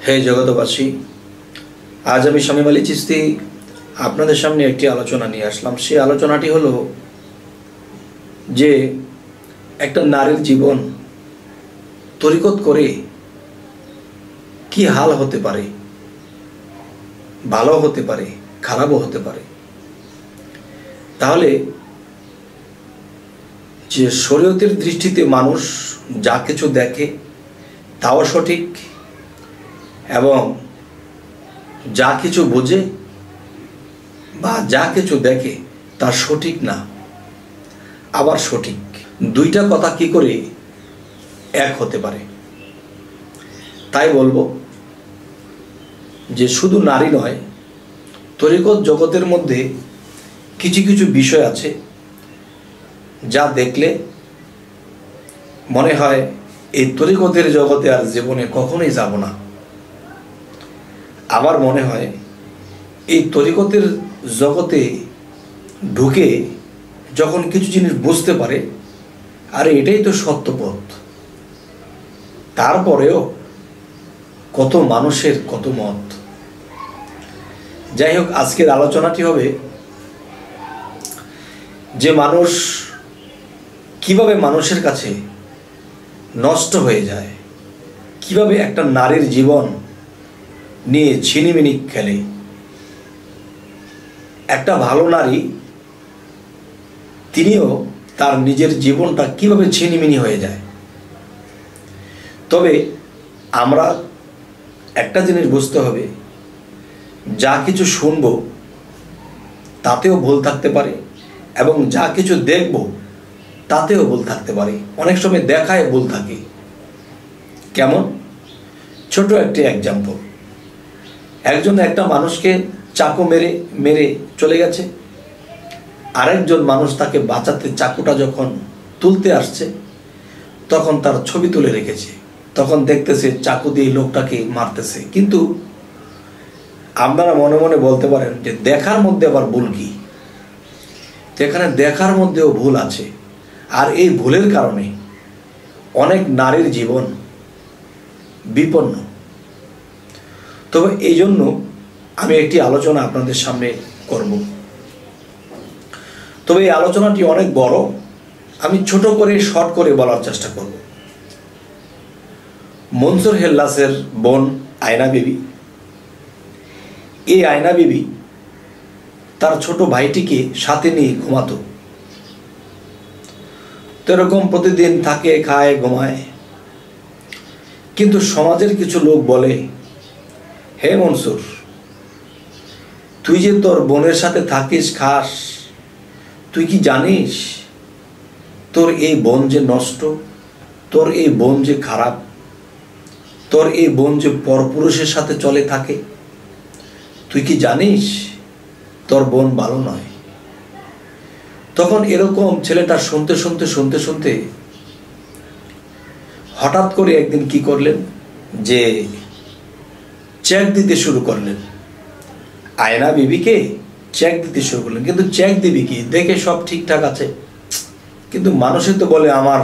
হে জগতবাসী, আজ আমি শামীম আলী চিশতি আপনাদের সামনে একটি আলোচনা নিয়ে আসলাম। সেই আলোচনাটি হলো যে একটা নারীর জীবন তরিকত করে কি হাল হতে পারে, ভালো হতে পারে, খারাপও হতে পারে। তাহলে যে শরীয়তের দৃষ্টিতে মানুষ যা কিছু দেখে তাও সঠিক, এবং যা কিছু বোঝে বা যা কিছু দেখে তা সঠিক না, আবার সঠিক। দুইটা কথা কি করে এক হতে পারে? তাই বলবো যে শুধু নারী নয়, তরিকত জগতের মধ্যে কিছু কিছু বিষয় আছে যা দেখলে মনে হয় এই তরিকতের জগতে আর জীবনে কখনোই যাব না। আবার মনে হয় এই তরিকতের জগতে ঢুকে যখন কিছু জিনিস বুঝতে পারে, আরে এটাই তো সত্য পথ। তারপরেও কত মানুষের কত মত। যাই হোক, আজকের আলোচনাটি হবে যে মানুষ কিভাবে মানুষের কাছে নষ্ট হয়ে যায়, কিভাবে একটা নারীর জীবন নিয়ে ছিনিমিনি খেলে। একটা ভালো নারী তিনিও তার নিজের জীবনটা কিভাবে ছিনিমিনি হয়ে যায়। তবে আমরা একটা জিনিস বুঝতে হবে, যা কিছু শুনব তাতেও ভুল থাকতে পারে, এবং যা কিছু দেখব তাতেও ভুল থাকতে পারে। অনেক সময় দেখায় ভুল থাকে। কেমন? ছোট একটি এক্সাম্পল। একজন একটা মানুষকে চাকু মেরে মেরে চলে গেছে, আরেকজন মানুষ তাকে বাঁচাতে চাকুটা যখন তুলতে আসছে তখন তার ছবি তুলে রেখেছে। তখন দেখতেছে চাকু দিয়ে লোকটাকে মারতেছে। কিন্তু আপনারা মনে মনে বলতে পারেন যে দেখার মধ্যে আবার ভুল কি? এখানে দেখার মধ্যেও ভুল আছে, আর এই ভুলের কারণে অনেক নারীর জীবন বিপন্ন। তবে এই জন্য আমি একটি আলোচনা আপনাদের সামনে করব। তবে এই আলোচনাটি অনেক বড়, আমি ছোট করে শর্ট করে বলার চেষ্টা করব। মনসুর হেল্লাসের বোন আয়না বিবি, এই আয়না বিবি তার ছোট ভাইটিকে সাথে নিয়ে ঘুমাতো। তো এরকম প্রতিদিন থাকে, খায়, ঘুমায়। কিন্তু সমাজের কিছু লোক বলে, হে মনসুর, তুই যে তোর বোনের সাথে থাকিস, খাস, তুই কি জানিস তোর এই বোন যে নষ্ট, তোর এই বোন যে খারাপ, তোর এই বোন যে পরপুরুষের সাথে চলে থাকে? তুই কি জানিস তোর বোন ভালো নয়? তখন এরকম ছেলেটা শুনতে শুনতে শুনতে শুনতে হঠাৎ করে একদিন কি করলেন, যে চেক দিতে শুরু করলেন। আয়না বিবিকে চেক দিতে শুরু করলেন। কিন্তু চেক দিবি কি? দেখে সব ঠিকঠাক আছে, কিন্তু মানুষে তো বলে আমার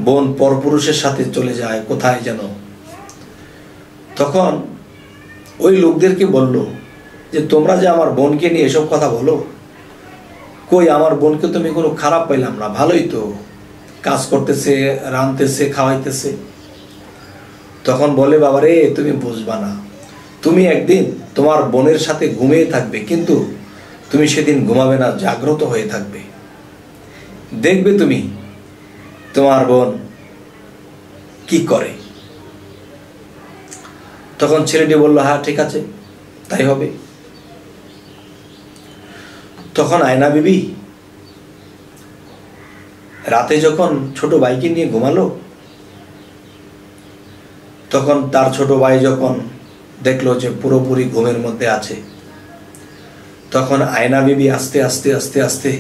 বোন পরপুরুষের সাথে চলে যায় কোথায় যেন। তখন ওই লোকদেরকে বলল যে তোমরা যে আমার বোনকে নিয়ে এসব কথা বলো, কই আমার বোনকে তুমি কোনো খারাপ পাইলাম না, ভালোই তো কাজ করতেছে, রাঁধতেছে, খাওয়াইতেছে। তখন বলে, বাবা রে, তুমি বুঝবা না, তুমি একদিন তোমার বোনের সাথে ঘুমিয়ে থাকবে, কিন্তু তুমি সেদিন ঘুমাবে না, জাগ্রত হয়ে থাকবে। দেখবে তুমি তোমার বোন কি করে। তখন ছেলেটি বলল, হ্যাঁ ঠিক আছে, তাই হবে। তখন আয়না বিবি রাতে যখন ছোট ভাইকে নিয়ে ঘুমালো, তখন তার ছোট ভাই যখন দেখলো যে পুরোপুরি ঘুমের মধ্যে আছে, তখন আয়না বিবি আস্তে আস্তে আস্তে আস্তে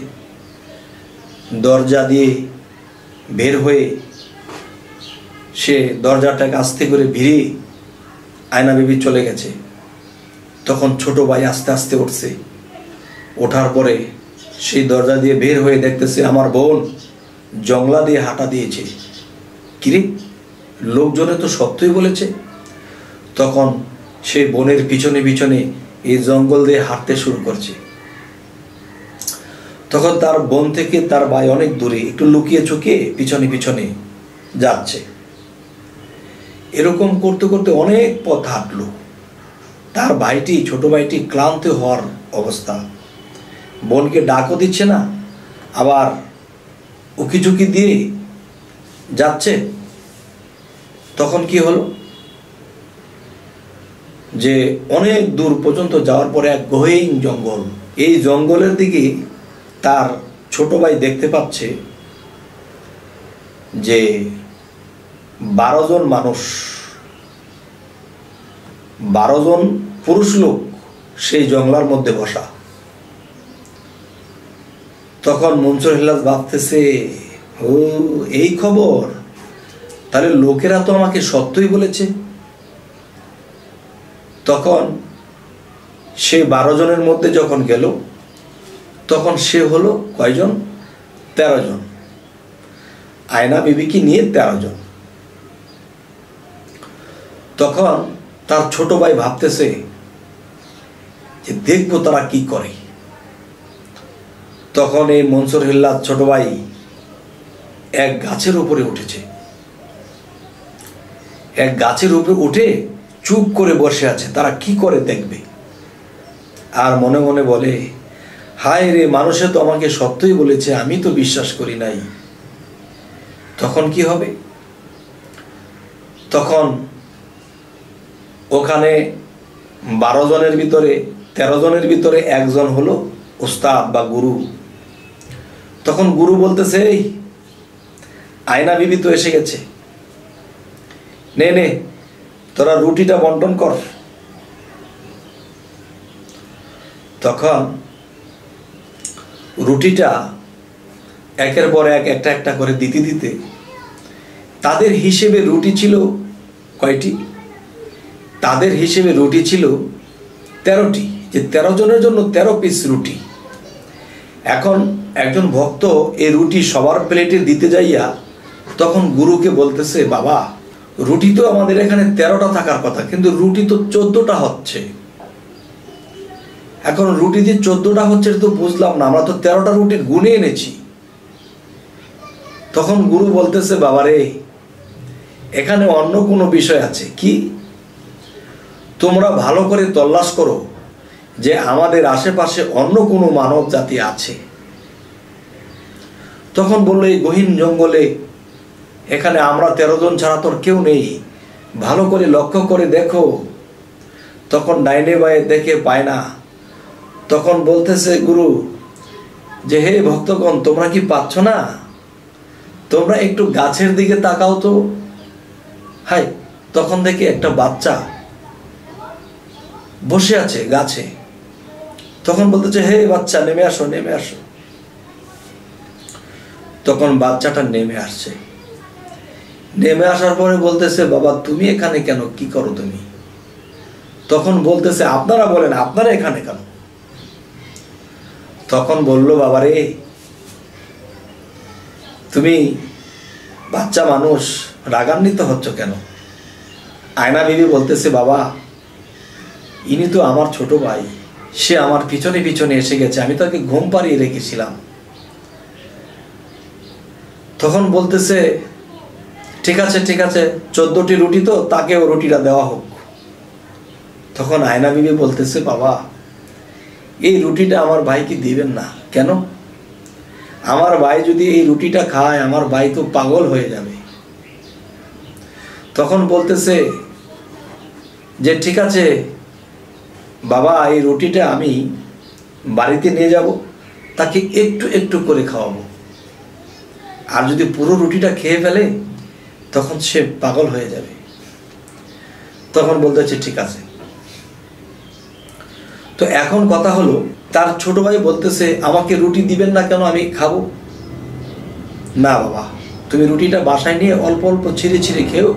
দরজা দিয়ে বের হয়ে সে দরজাটাকে আস্তে করে ভিড়ে আয়না বিবি চলে গেছে। তখন ছোট ভাই আস্তে আস্তে উঠছে। ওঠার পরে সেই দরজা দিয়ে বের হয়ে দেখতেছে আমার বোন জংলা দিয়ে হাঁটা দিয়েছে। কিরে, লোকজনে তো সত্যই বলেছে। তখন সেই বনের পিছনে পিছনে এই জঙ্গল দিয়ে হাঁটতে শুরু করছে। তখন তার বন থেকে তার ভাই অনেক দূরে, একটু লুকিয়ে চুকিয়ে পিছনে পিছনে যাচ্ছে। এরকম করতে করতে অনেক পথ হাঁটলো। তার ভাইটি, ছোট ভাইটি ক্লান্ত হওয়ার অবস্থা, বোনকে ডাকও দিচ্ছে না, আবার উকি ঝুঁকি দিয়ে যাচ্ছে। তখন কি হলো যে অনেক দূর পর্যন্ত যাওয়ার পরে এক গহীন জঙ্গল, এই জঙ্গলের দিকে তার ছোট ভাই দেখতে পাচ্ছে যে 12 জন মানুষ, 12 জন পুরুষ লোক সেই জঙ্গলার মধ্যে বসা। তখন মনসুর হিল্লাজ ভাবতেছে, ও এই খবর, তাহলে লোকেরা তো আমাকে সত্যই বলেছে। তখন সে 12 জনের মধ্যে যখন গেল, তখন সে হলো কয়জন? 13 জন। আয়না বিবিকে নিয়ে 13 জন। তখন তার ছোট ভাই ভাবতেছে যে দেখবো তারা কি করে। তখন এই মনসুর হিল্লাজ ছোট ভাই এক গাছের উপরে উঠেছে। এক গাছের উপরে উঠে চুপ করে বসে আছে, তারা কি করে দেখবে। আর মনে মনে বলে, হায় রে, মানুষে তো আমাকে সত্যই বলেছে, আমি তো বিশ্বাস করি নাই। তখন কি হবে? তখন ওখানে 12 জনের ভিতরে 13 জনের ভিতরে একজন হলো উস্তাদ বা গুরু। তখন গুরু বলতেছে, এই আয়না বিবি তো এসে গেছে, নে নে তোরা রুটিটা বন্টন কর। তখন রুটিটা একের পর এক একটা একটা করে দিতে দিতে তাদের হিসেবে রুটি ছিল কয়টি? তাদের হিসেবে রুটি ছিল 13টি, যে 13 জনের জন্য 13 পিস রুটি। এখন একজন ভক্ত এই রুটি সবার প্লেটে দিতে যাইয়া তখন গুরুকে বলতেছে, বাবা রুটি তো আমাদের এখানে 13টা থাকার কথা, কিন্তু রুটি তো 14টা হচ্ছে। এখন রুটি যে 14টা হচ্ছে তো বুঝলাম না, আমরা তো 13টা রুটির গুণে এনেছি। তখন গুরু বলতেছে, বাবারে এখানে অন্য কোনো বিষয় আছে। কি? তোমরা ভালো করে তল্লাশ করো যে আমাদের আশেপাশে অন্য কোনো মানব জাতি আছে। তখন বললো, এই গহীন জঙ্গলে এখানে আমরা 13 জন ছাড়া তোর কেউ নেই, ভালো করে লক্ষ্য করে দেখো। তখন ডাইনে বায়ে দেখে পায় না। তখন বলতেছে গুরু যে, হে ভক্তগণ, তোমরা কি পাচ্ছ না? তোমরা একটু গাছের দিকে তাকাও তো। হাই, তখন দেখি একটা বাচ্চা বসে আছে গাছে। তখন বলতেছে, হে বাচ্চা নেমে আসো, নেমে আসো। তখন বাচ্চাটা নেমে আসছে। নেমে আসার পরে বলতেছে, বাবা তুমি এখানে কেন, কি করো তুমি? তখন বলতেছে, আপনারা বলেন, আপনারা এখানে কেন? তখন বলল, বাবারে তুমি বাচ্চা মানুষ, রাগান্বিত হচ্ছ কেন? আয়না বিবি বলতেছে, বাবা ইনি তো আমার ছোট ভাই, সে আমার পিছনে পিছনে এসে গেছে, আমি তাকে ঘুম পাড়িয়ে রেখেছিলাম। তখন বলতেছে, ঠিক আছে ঠিক আছে, 14টি রুটি তো, তাকেও রুটিটা দেওয়া হোক। তখন আয়না বিবি বলতেছে, বাবা এই রুটিটা আমার ভাইকে দিবেন না। কেন? আমার ভাই যদি এই রুটিটা খায়, আমার ভাই তো পাগল হয়ে যাবে। তখন বলতেছে যে, ঠিক আছে বাবা, এই রুটিটা আমি বাড়িতে নিয়ে যাব, তাকে একটু একটু করে খাওয়াবো। আর যদি পুরো রুটিটা খেয়ে ফেলে তখন সে পাগল হয়ে যাবে। তখন বলতেছে, ঠিক আছে। তো এখন কথা হলো, তার ছোট ভাই বলতেছে, আমাকে রুটি দিবেন না কেন, আমি খাবো না। বাবা তুমি রুটিটা বাসায় নিয়ে অল্প অল্প ছিঁড়ে ছিঁড়ে খেও,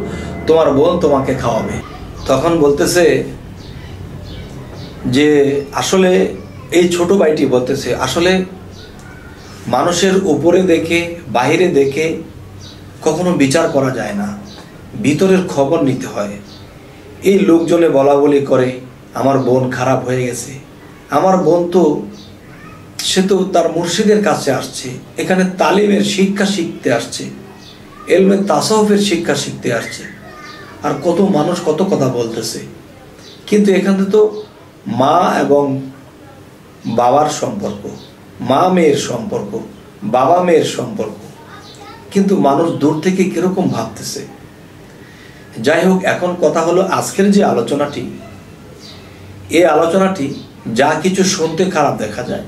তোমার বোন তোমাকে খাওয়াবে। তখন বলতেছে যে, আসলে এই ছোট ভাইটি বলতেছে, আসলে মানুষের উপরে দেখে বাইরে দেখে কখনো বিচার করা যায় না, ভিতরের খবর নিতে হয়। এই লোকজনে বলা বলি করে আমার বোন খারাপ হয়ে গেছে, আমার বোন তো সে তো তার মুর্শিদের কাছে আসছে, এখানে তালিমের শিক্ষা শিখতে আসছে, এলমে তাসাউফের শিক্ষা শিখতে আসছে, আর কত মানুষ কত কথা বলতেছে। কিন্তু এখানে তো মা এবং বাবার সম্পর্ক, মা মেয়ের সম্পর্ক, বাবা মেয়ের সম্পর্ক, কিন্তু মানুষ দূর থেকে কিরকম ভাবতেছে। যাই হোক, এখন কথা হলো আজকের যে আলোচনাটি, এই আলোচনাটি যা কিছু শুনতে খারাপ দেখা যায়,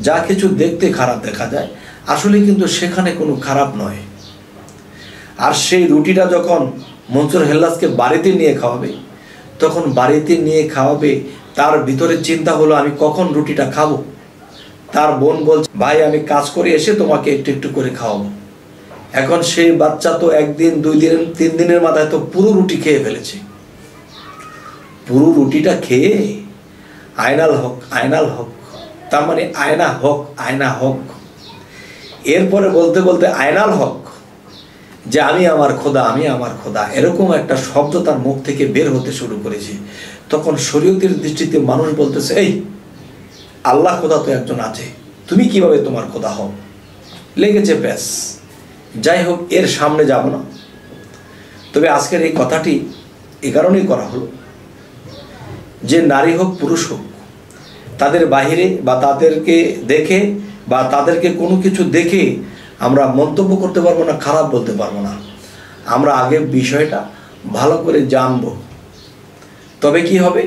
যা কিছু দেখতে খারাপ দেখা যায়, আসলে কিন্তু সেখানে কোনো খারাপ নয়। আর সেই রুটিটা যখন মনসুর হেল্লাসকে বাড়িতে নিয়ে খাওয়াবে, তখন বাড়িতে নিয়ে খাওয়াবে, তার ভিতরে চিন্তা হলো আমি কখন রুটিটা খাবো। তার বোন বলছে ভাই আমি কাজ করে এসে তোমাকে একটু একটু করে খাওয়াবো। এখন সেই বাচ্চা তো একদিন, 2 দিন, 3 দিনের মাথায় তো পুরো রুটি খেয়ে ফেলেছে। পুরো রুটিটা খেয়ে আয়নাল হক, আয়নাল হক, তার মানে আয়না হক, আয়না হক, এরপরে বলতে বলতে আয়নাল হক, যে আমি আমার খোদা, আমি আমার খোদা, এরকম একটা শব্দ তার মুখ থেকে বের হতে শুরু করেছে। তখন শরীয়তের দৃষ্টিতে মানুষ বলতেছে এই আল্লাহ খোদা তো একজন আছে, তুমি কিভাবে তোমার খোদা হও, লেগেছে ব্যাস। যাই হোক, এর সামনে যাব না। তবে আজকের এই কথাটি এ কারণেই করা হলো যে নারী হোক পুরুষ হোক, তাদের বাহিরে বা তাদেরকে দেখে বা তাদেরকে কোনো কিছু দেখে আমরা মন্তব্য করতে পারবো না, খারাপ বলতে পারবো না। আমরা আগে বিষয়টা ভালো করে জানব, তবে কি হবে,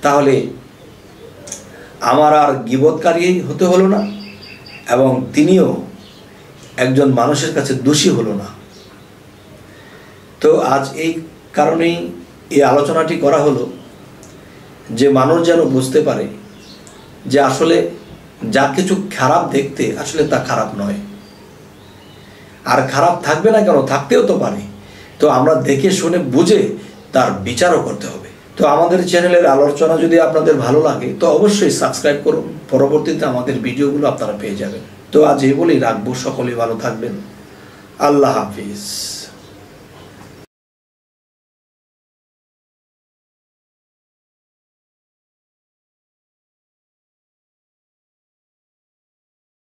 তাহলে আমার আর গীবতকারী হতে হলো না এবং তিনিও একজন মানুষের কাছে দোষী হলো না। তো আজ এই কারণেই এই আলোচনাটি করা হলো যে মানুষ যেন বুঝতে পারে যে আসলে যা কিছু খারাপ দেখতে আসলে তা খারাপ নয়, আর খারাপ থাকবে না কেন, থাকতেও তো পারে। তো আমরা দেখে শুনে বুঝে তার বিচারও করতে হবে। তো আমাদের চ্যানেলের আলোচনা যদি আপনাদের ভালো লাগে তো অবশ্যই সাবস্ক্রাইব করুন, পরবর্তীতে আমাদের ভিডিওগুলো আপনারা পেয়ে যাবেন। তো আজ এই বলেই রাখবো, সকলেই ভালো থাকবেন। আল্লাহ হাফিজ।